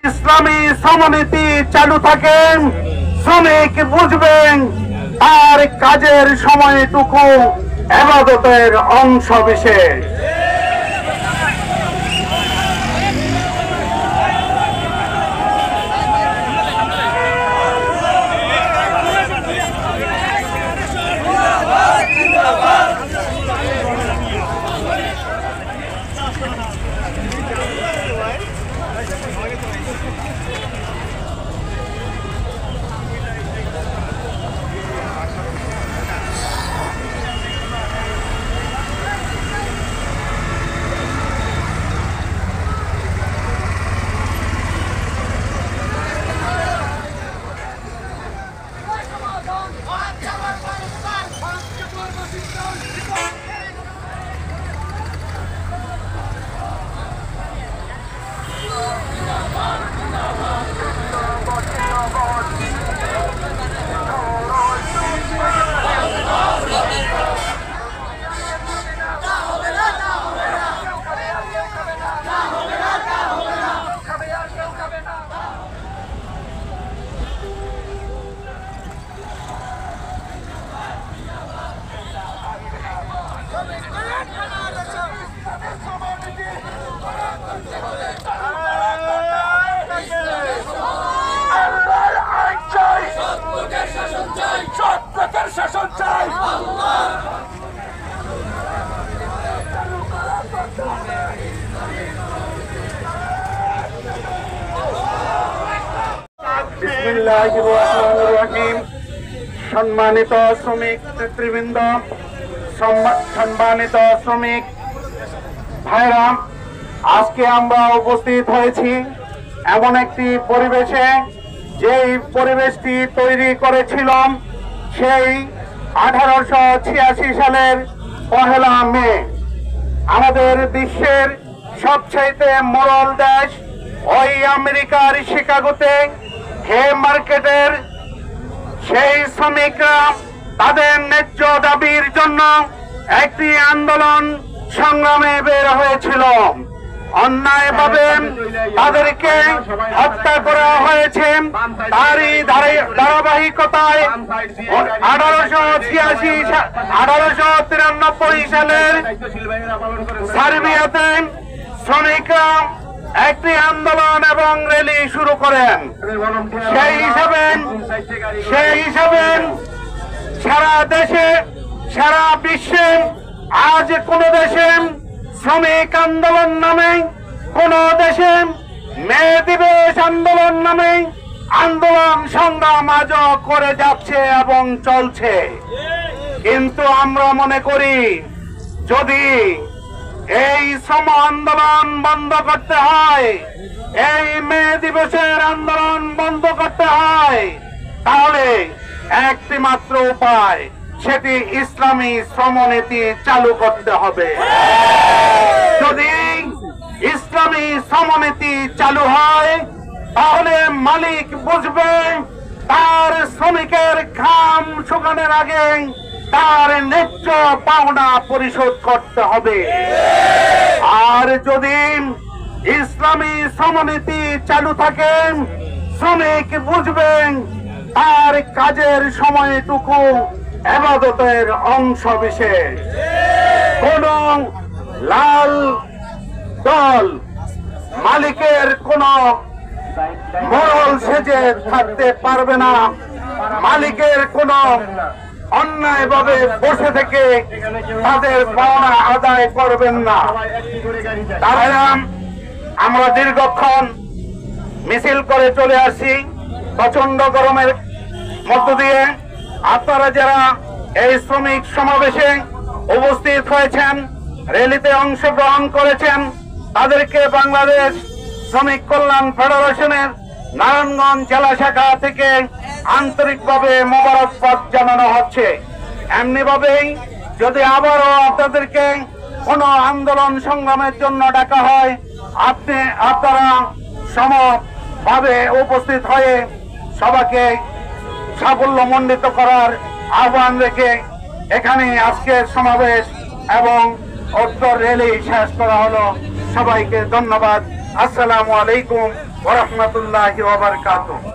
ইসলামী সমনীতি চালু থাকেন, শ্রমিক বুঝবেন তার কাজের সময়টুকু ইবাদতের অংশ বিশেষ। বিসমিল্লাহির রহমানির রহিম। সম্মানিত শ্রমিক নেতৃবৃন্দ, সম্মানিত শ্রমিক ভাইরা, আজকে আমরা উপস্থিত হয়েছি এমন একটি পরিবেশে, যেই পরিবেশটি তৈরি করেছিলাম সেই 1886 সালের 1 মে। আমাদের বিশ্বের সবচাইতে মোড়ল দেশ ওই আমেরিকার শিকাগোতে হে মার্কেটের সেই শ্রমিকরা তাদের ন্যায্য দাবির জন্য একটি আন্দোলন সংগ্রামে বের হয়েছিল। অন্যায়ভাবে তাদেরকে হত্যা করা হয়েছে। তারই ধারাবাহিকতায় 1893 সালের সার্বিয়াতে শ্রমিকরা একটি আন্দোলন এবং র্যালি শুরু করেন। সেই হিসাবে সারা দেশে, সারা বিশ্বে আজ কোন দেশে শ্রমিক আন্দোলন নামে, কোন দেশে মে দিবস আন্দোলন নামে আন্দোলন সংগ্রাম আজও করে যাচ্ছে এবং চলছে। কিন্তু আমরা মনে করি, যদি এই শ্রম আন্দোলন বন্ধ করতে হয়, এই মে দিবসের আন্দোলন বন্ধ করতে হয়, তাহলে একটি মাত্র উপায়, সেটি ইসলামী শ্রমনীতি চালু করতে হবে। যদি ইসলামী শ্রমনীতি চালু হয়, তাহলে মালিক বুঝবে তার শ্রমিকের ঘাম শুকানোর আগে তার ন্যায্য পাওনা পরিশোধ করতে হবে। আর যদি ইসলামী শ্রমনীতি চালু থাকে, শ্রমিক বুঝবেন তার কাজের সময়টুকু ইবাদতের অংশ বিশেষ। কোন লাল দল মালিকের কোন মোড়ল সেজে থাকতে পারবে না। মালিকের কোন অন্যায়ভাবে বসে থেকে তাদের পাওনা আদায় করবেন না। তারা আমরা দীর্ঘক্ষণ মিছিল করে চলে আসছি প্রচন্ড গরমের মধ্য দিয়ে। আপনারা যারা এই শ্রমিক সমাবেশে উপস্থিত হয়েছেন, র্যালিতে অংশগ্রহণ করেছেন, তাদেরকে বাংলাদেশ শ্রমিক কল্যাণ ফেডারেশনের নারায়ণগঞ্জ জেলা শাখা থেকে আন্তরিকভাবে মোবারকবাদ জানানো হচ্ছে। এমনি ভাবেই যদি আবারও আপনাদেরকে কোন আন্দোলন সংগ্রামের জন্য ডাকা হয়, আপনারা সমভাবে উপস্থিত হয়ে সবাইকে সাফল্যমণ্ডিত করার আহ্বান রেখে এখানে আজকের সমাবেশ এবং উত্তর র্যালি শেষ করা হলো। সবাইকে ধন্যবাদ। আসসালামু আলাইকুম। ওয়া রাহমাতুল্লাহি ওয়া বারাকাতুহু।